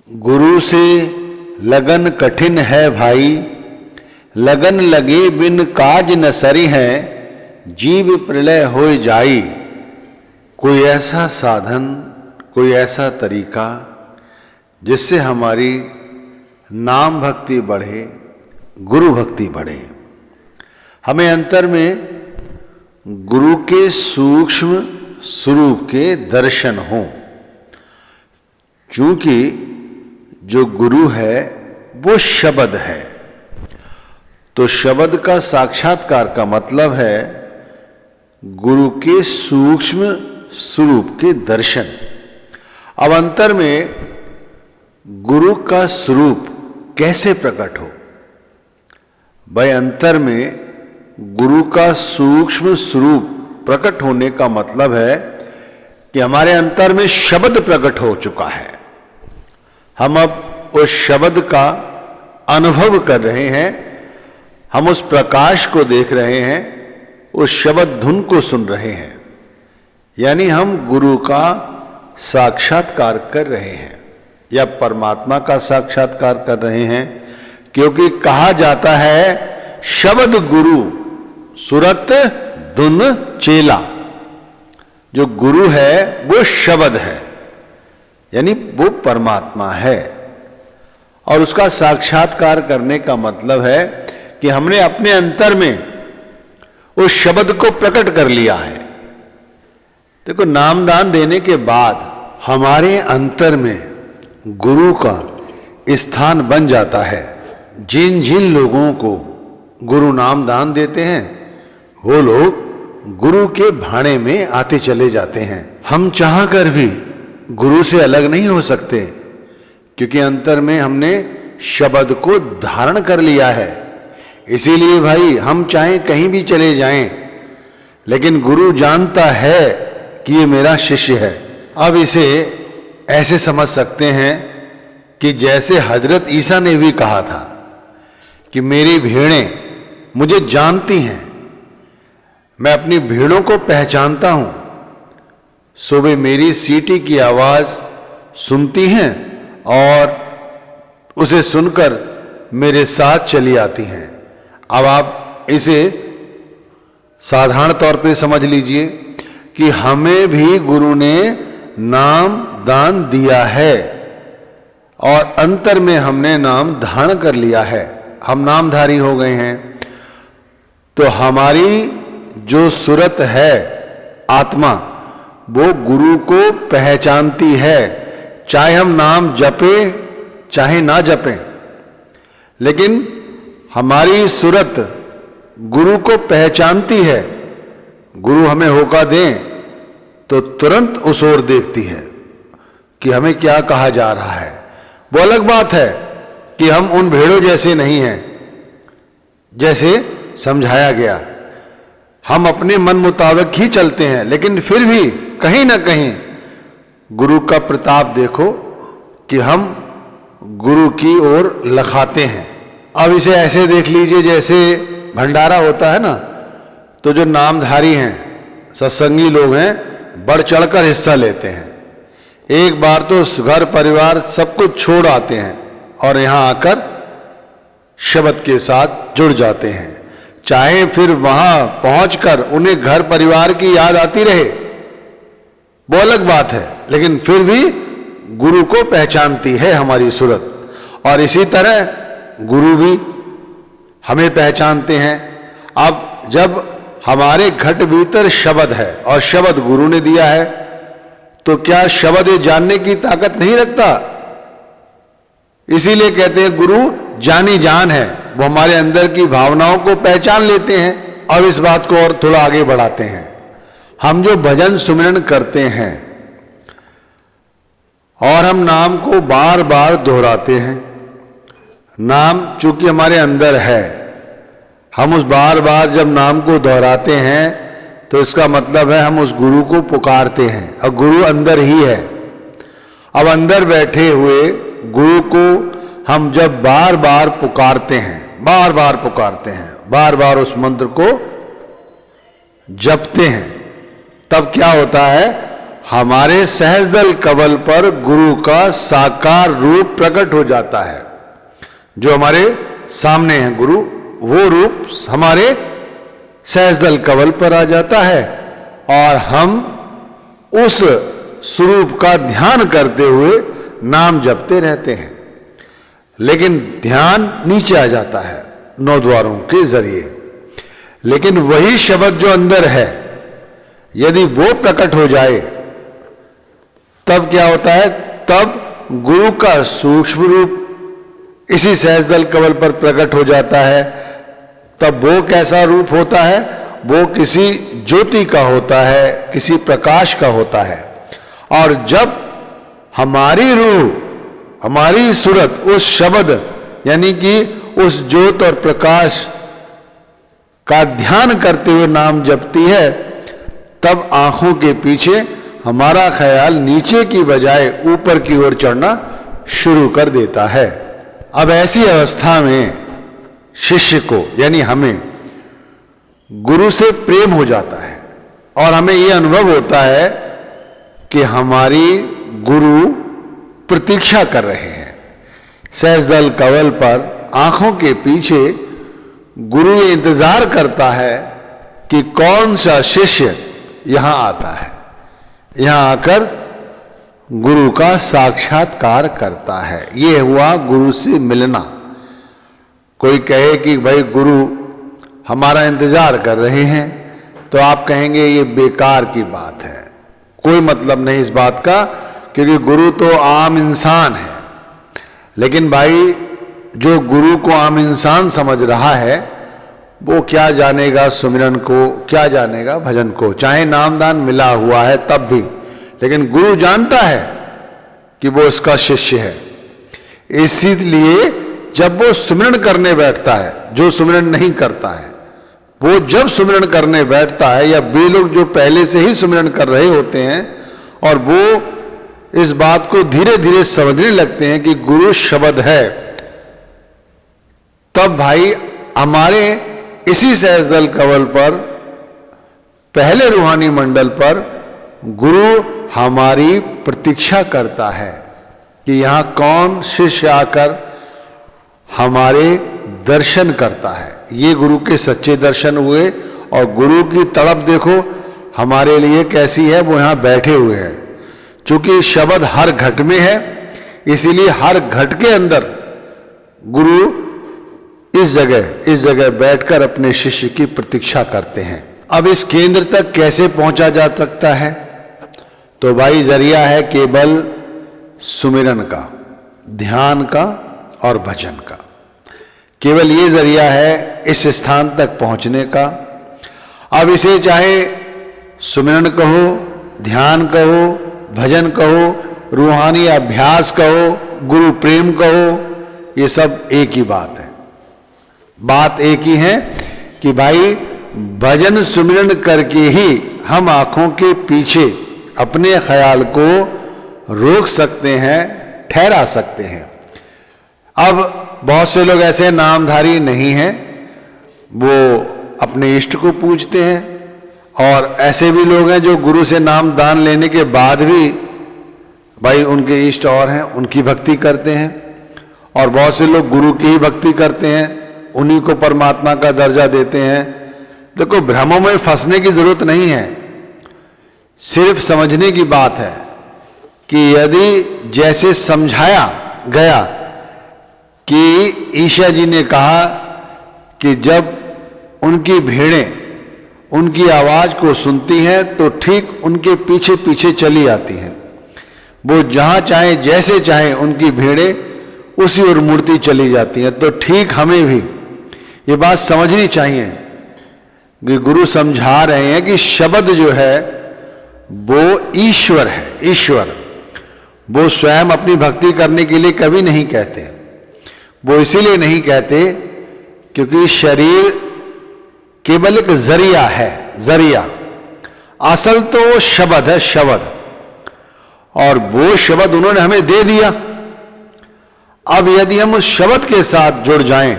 गुरु से लगन कठिन है भाई, लगन लगे बिन काज न सरी है, जीव प्रलय होय जाई। कोई ऐसा साधन, कोई ऐसा तरीका जिससे हमारी नाम भक्ति बढ़े, गुरु भक्ति बढ़े। हमें अंतर में गुरु के सूक्ष्म स्वरूप के दर्शन हों। चूंकि जो गुरु है वो शब्द है, तो शब्द का साक्षात्कार का मतलब है गुरु के सूक्ष्म स्वरूप के दर्शन। अब अंतर में गुरु का स्वरूप कैसे प्रकट हो? भाई अंतर में गुरु का सूक्ष्म स्वरूप प्रकट होने का मतलब है कि हमारे अंतर में शब्द प्रकट हो चुका है। हम अब उस शब्द का अनुभव कर रहे हैं, हम उस प्रकाश को देख रहे हैं, उस शब्द धुन को सुन रहे हैं, यानी हम गुरु का साक्षात्कार कर रहे हैं या परमात्मा का साक्षात्कार कर रहे हैं। क्योंकि कहा जाता है शब्द गुरु सुरत धुन चेला। जो गुरु है वो शब्द है, यानी वो परमात्मा है। और उसका साक्षात्कार करने का मतलब है कि हमने अपने अंतर में उस शब्द को प्रकट कर लिया है। देखो, नामदान देने के बाद हमारे अंतर में गुरु का स्थान बन जाता है। जिन जिन लोगों को गुरु नामदान देते हैं वो लोग गुरु के भाणे में आते चले जाते हैं। हम चाहकर भी गुरु से अलग नहीं हो सकते, क्योंकि अंतर में हमने शब्द को धारण कर लिया है। इसीलिए भाई हम चाहे कहीं भी चले जाएं, लेकिन गुरु जानता है कि ये मेरा शिष्य है। अब इसे ऐसे समझ सकते हैं कि जैसे हजरत ईसा ने भी कहा था कि मेरी भेड़ें मुझे जानती हैं, मैं अपनी भेड़ों को पहचानता हूं, सो वे मेरी सीटी की आवाज सुनती हैं और उसे सुनकर मेरे साथ चली आती हैं। अब आप इसे साधारण तौर पे समझ लीजिए कि हमें भी गुरु ने नाम दान दिया है और अंतर में हमने नाम धारण कर लिया है, हम नामधारी हो गए हैं। तो हमारी जो सूरत है आत्मा, वो गुरु को पहचानती है, चाहे हम नाम जपे चाहे ना जपें। लेकिन हमारी सूरत गुरु को पहचानती है। गुरु हमें होका दें तो तुरंत उस ओर देखती है कि हमें क्या कहा जा रहा है। वो अलग बात है कि हम उन भेड़ों जैसे नहीं हैं जैसे समझाया गया। हम अपने मन मुताबिक ही चलते हैं, लेकिन फिर भी कहीं ना कहीं गुरु का प्रताप देखो कि हम गुरु की ओर लखाते हैं। अब इसे ऐसे देख लीजिए जैसे भंडारा होता है ना, तो जो नामधारी हैं, सत्संगी लोग हैं, बढ़ चढ़कर हिस्सा लेते हैं। एक बार तो घर परिवार सब कुछ छोड़ आते हैं और यहां आकर शब्द के साथ जुड़ जाते हैं। चाहे फिर वहां पहुंचकर उन्हें घर परिवार की याद आती रहे, वो अलग बात है, लेकिन फिर भी गुरु को पहचानती है हमारी सूरत। और इसी तरह गुरु भी हमें पहचानते हैं। अब जब हमारे घट भीतर शब्द है और शब्द गुरु ने दिया है, तो क्या शब्द ये जानने की ताकत नहीं रखता? इसीलिए कहते हैं गुरु जानी जान है, वो हमारे अंदर की भावनाओं को पहचान लेते हैं। अब इस बात को और थोड़ा आगे बढ़ाते हैं। हम जो भजन सुमिरन करते हैं और हम नाम को बार बार दोहराते हैं, नाम चूंकि हमारे अंदर है, हम उस बार बार जब नाम को दोहराते हैं तो इसका मतलब है हम उस गुरु को पुकारते हैं और गुरु अंदर ही है। अब अंदर बैठे हुए गुरु को हम जब बार बार पुकारते हैं, बार बार पुकारते हैं, बार बार उस मंत्र को जपते हैं, तब क्या होता है? हमारे सहस्रदल कमल पर गुरु का साकार रूप प्रकट हो जाता है। जो हमारे सामने है गुरु, वो रूप हमारे सहस्रदल कमल पर आ जाता है और हम उस स्वरूप का ध्यान करते हुए नाम जपते रहते हैं। लेकिन ध्यान नीचे आ जाता है 9 द्वारों के जरिए, लेकिन वही शब्द जो अंदर है यदि वो प्रकट हो जाए तब क्या होता है, तब गुरु का सूक्ष्म रूप इसी सहस्रदल कमल पर प्रकट हो जाता है। तब वो कैसा रूप होता है, वो किसी ज्योति का होता है, किसी प्रकाश का होता है। और जब हमारी रूह, हमारी सूरत उस शब्द यानी कि उस ज्योत और प्रकाश का ध्यान करते हुए नाम जपती है, तब आंखों के पीछे हमारा ख्याल नीचे की बजाय ऊपर की ओर चढ़ना शुरू कर देता है। अब ऐसी अवस्था में शिष्य को यानी हमें गुरु से प्रेम हो जाता है और हमें यह अनुभव होता है कि हमारी गुरु प्रतीक्षा कर रहे हैं। सहस्रदल कमल पर आंखों के पीछे गुरु ये इंतजार करता है कि कौन सा शिष्य यहां आता है, यहां आकर गुरु का साक्षात्कार करता है। ये हुआ गुरु से मिलना। कोई कहे कि भाई गुरु हमारा इंतजार कर रहे हैं, तो आप कहेंगे ये बेकार की बात है, कोई मतलब नहीं इस बात का, क्योंकि गुरु तो आम इंसान है। लेकिन भाई जो गुरु को आम इंसान समझ रहा है वो क्या जानेगा सुमिरन को, क्या जानेगा भजन को, चाहे नामदान मिला हुआ है तब भी। लेकिन गुरु जानता है कि वो उसका शिष्य है। इसीलिए जब वो सुमिरन करने बैठता है, जो सुमिरन नहीं करता है, वो जब सुमिरन करने बैठता है, या वे लोग जो पहले से ही सुमिरन कर रहे होते हैं और वो इस बात को धीरे धीरे समझने लगते हैं कि गुरु शब्द है, तब भाई हमारे इसी सहस्रदल कमल पर, पहले रूहानी मंडल पर गुरु हमारी प्रतीक्षा करता है कि यहां कौन शिष्य आकर हमारे दर्शन करता है। ये गुरु के सच्चे दर्शन हुए। और गुरु की तड़प देखो हमारे लिए कैसी है, वो यहां बैठे हुए हैं। चूंकि शब्द हर घट में है, इसीलिए हर घट के अंदर गुरु इस जगह बैठकर अपने शिष्य की प्रतीक्षा करते हैं। अब इस केंद्र तक कैसे पहुंचा जा सकता है, तो भाई जरिया है केवल सुमिरन का, ध्यान का और भजन का। केवल ये जरिया है इस स्थान तक पहुंचने का। अब इसे चाहे सुमिरन कहो, ध्यान कहो, भजन कहो, रूहानी अभ्यास कहो, गुरु प्रेम कहो, ये सब एक ही बात है। बात एक ही है कि भाई भजन सुमिरन करके ही हम आंखों के पीछे अपने ख्याल को रोक सकते हैं, ठहरा सकते हैं। अब बहुत से लोग ऐसे नामधारी नहीं हैं, वो अपने इष्ट को पूजते हैं, और ऐसे भी लोग हैं जो गुरु से नाम दान लेने के बाद भी भाई उनके इष्ट और हैं, उनकी भक्ति करते हैं। और बहुत से लोग गुरु की ही भक्ति करते हैं, उन्हीं को परमात्मा का दर्जा देते हैं। देखो, भ्रमों में फंसने की जरूरत नहीं है, सिर्फ समझने की बात है कि यदि जैसे समझाया गया कि ईशा जी ने कहा कि जब उनकी भेड़ें उनकी आवाज को सुनती हैं तो ठीक उनके पीछे पीछे चली आती हैं, वो जहां चाहे जैसे चाहे उनकी भेड़ें उसी ओर मुड़ती चली जाती हैं। तो ठीक हमें भी ये बात समझनी चाहिए कि गुरु समझा रहे हैं कि शब्द जो है वो ईश्वर है। ईश्वर वो स्वयं अपनी भक्ति करने के लिए कभी नहीं कहते। वो इसीलिए नहीं कहते क्योंकि शरीर केवल एक जरिया है, जरिया। असल तो वो शब्द है, शब्द, और वो शब्द उन्होंने हमें दे दिया। अब यदि हम उस शब्द के साथ जुड़ जाएं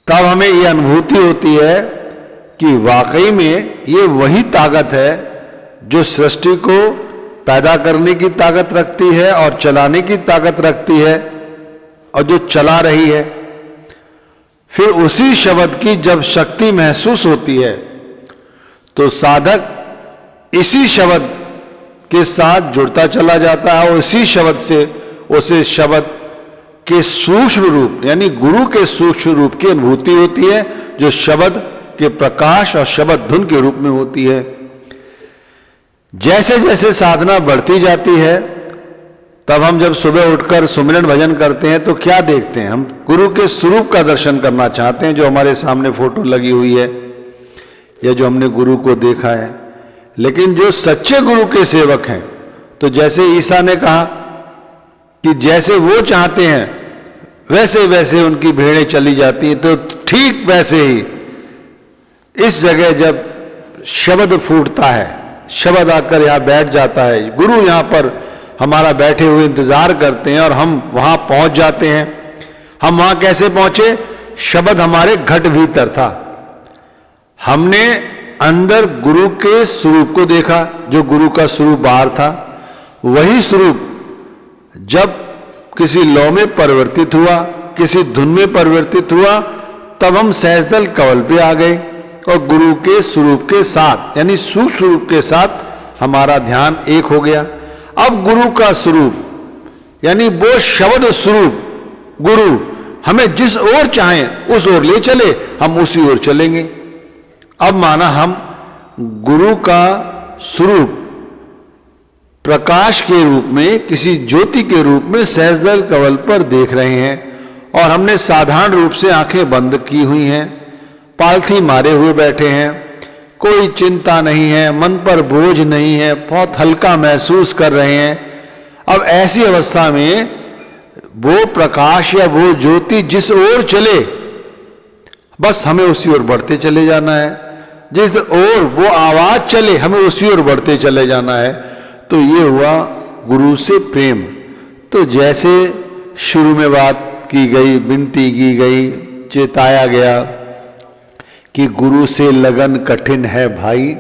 तब हमें यह अनुभूति होती है कि वाकई में ये वही ताकत है जो सृष्टि को पैदा करने की ताकत रखती है और चलाने की ताकत रखती है और जो चला रही है। फिर उसी शब्द की जब शक्ति महसूस होती है तो साधक इसी शब्द के साथ जुड़ता चला जाता है और उसी शब्द से उसे शब्द के सूक्ष्म रूप यानी गुरु के सूक्ष्म रूप की अनुभूति होती है, जो शब्द के प्रकाश और शब्द धुन के रूप में होती है। जैसे जैसे साधना बढ़ती जाती है, तब हम जब सुबह उठकर सुमिरन भजन करते हैं तो क्या देखते हैं? हम गुरु के स्वरूप का दर्शन करना चाहते हैं, जो हमारे सामने फोटो लगी हुई है या जो हमने गुरु को देखा है। लेकिन जो सच्चे गुरु के सेवक हैं, तो जैसे ईसा ने कहा कि जैसे वो चाहते हैं वैसे वैसे उनकी भेड़ें चली जाती हैं, तो ठीक वैसे ही इस जगह जब शब्द फूटता है, शब्द आकर यहाँ बैठ जाता है, गुरु यहाँ पर हमारा बैठे हुए इंतजार करते हैं और हम वहां पहुंच जाते हैं। हम वहां कैसे पहुंचे? शब्द हमारे घट भीतर था, हमने अंदर गुरु के स्वरूप को देखा, जो गुरु का स्वरूप बाहर था। वही स्वरूप जब किसी लौ में परिवर्तित हुआ, किसी धुन में परिवर्तित हुआ, तब हम सहजदल कवल पे आ गए और गुरु के स्वरूप के साथ यानी सूक्ष्म स्वरूप के साथ हमारा ध्यान एक हो गया। अब गुरु का स्वरूप यानी वो शब्द स्वरूप गुरु हमें जिस ओर चाहें उस ओर ले चले, हम उसी ओर चलेंगे। अब माना हम गुरु का स्वरूप प्रकाश के रूप में, किसी ज्योति के रूप में सहजदल कवल पर देख रहे हैं और हमने साधारण रूप से आंखें बंद की हुई हैं, पालथी मारे हुए बैठे हैं, कोई चिंता नहीं है, मन पर बोझ नहीं है, बहुत हल्का महसूस कर रहे हैं। अब ऐसी अवस्था में वो प्रकाश या वो ज्योति जिस ओर चले, बस हमें उसी ओर बढ़ते चले जाना है। जिस ओर वो आवाज चले, हमें उसी ओर बढ़ते चले जाना है। तो ये हुआ गुरु से प्रेम। तो जैसे शुरू में बात की गई, विनती की गई, चेताया गया कि गुरु से लगन कठिन है भाई,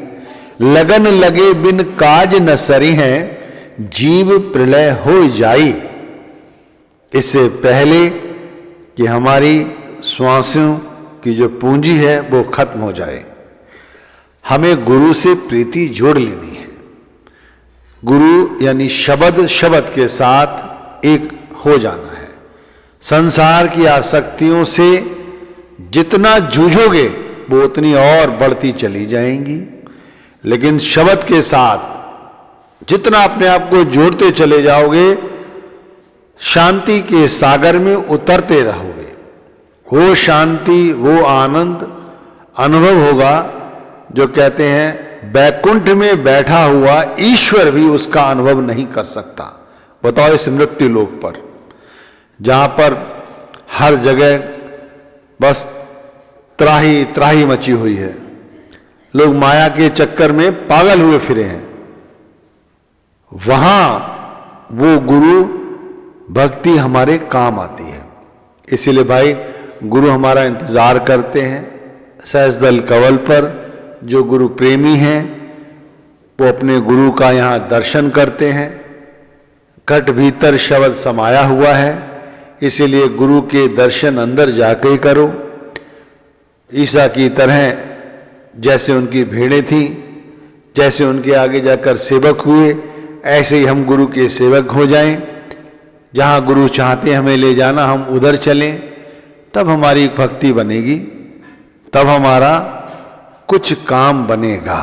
लगन लगे बिन काज न सरी हैं, जीव प्रलय हो जाई। इससे पहले कि हमारी श्वासों की जो पूंजी है वो खत्म हो जाए, हमें गुरु से प्रीति जोड़ लेनी है। गुरु यानी शब्द, शब्द के साथ एक हो जाना है। संसार की आसक्तियों से जितना जूझोगे वो उतनी और बढ़ती चली जाएंगी, लेकिन शब्द के साथ जितना अपने आप को जोड़ते चले जाओगे, शांति के सागर में उतरते रहोगे। वो शांति, वो आनंद अनुभव होगा जो कहते हैं बैकुंठ में बैठा हुआ ईश्वर भी उसका अनुभव नहीं कर सकता। बताओ इस मृत्यु लोक पर, जहां पर हर जगह बस त्राही त्राही मची हुई है, लोग माया के चक्कर में पागल हुए फिरे हैं, वहां वो गुरु भक्ति हमारे काम आती है। इसीलिए भाई गुरु हमारा इंतजार करते हैं सहजदल कवल पर। जो गुरु प्रेमी हैं वो अपने गुरु का यहाँ दर्शन करते हैं। घट भीतर शब्द समाया हुआ है, इसीलिए गुरु के दर्शन अंदर जाके ही करो। ईसा की तरह जैसे उनकी भेड़ें थीं, जैसे उनके आगे जाकर सेवक हुए, ऐसे ही हम गुरु के सेवक हो जाएं। जहाँ गुरु चाहते हैं हमें ले जाना, हम उधर चलें, तब हमारी भक्ति बनेगी, तब हमारा कुछ काम बनेगा।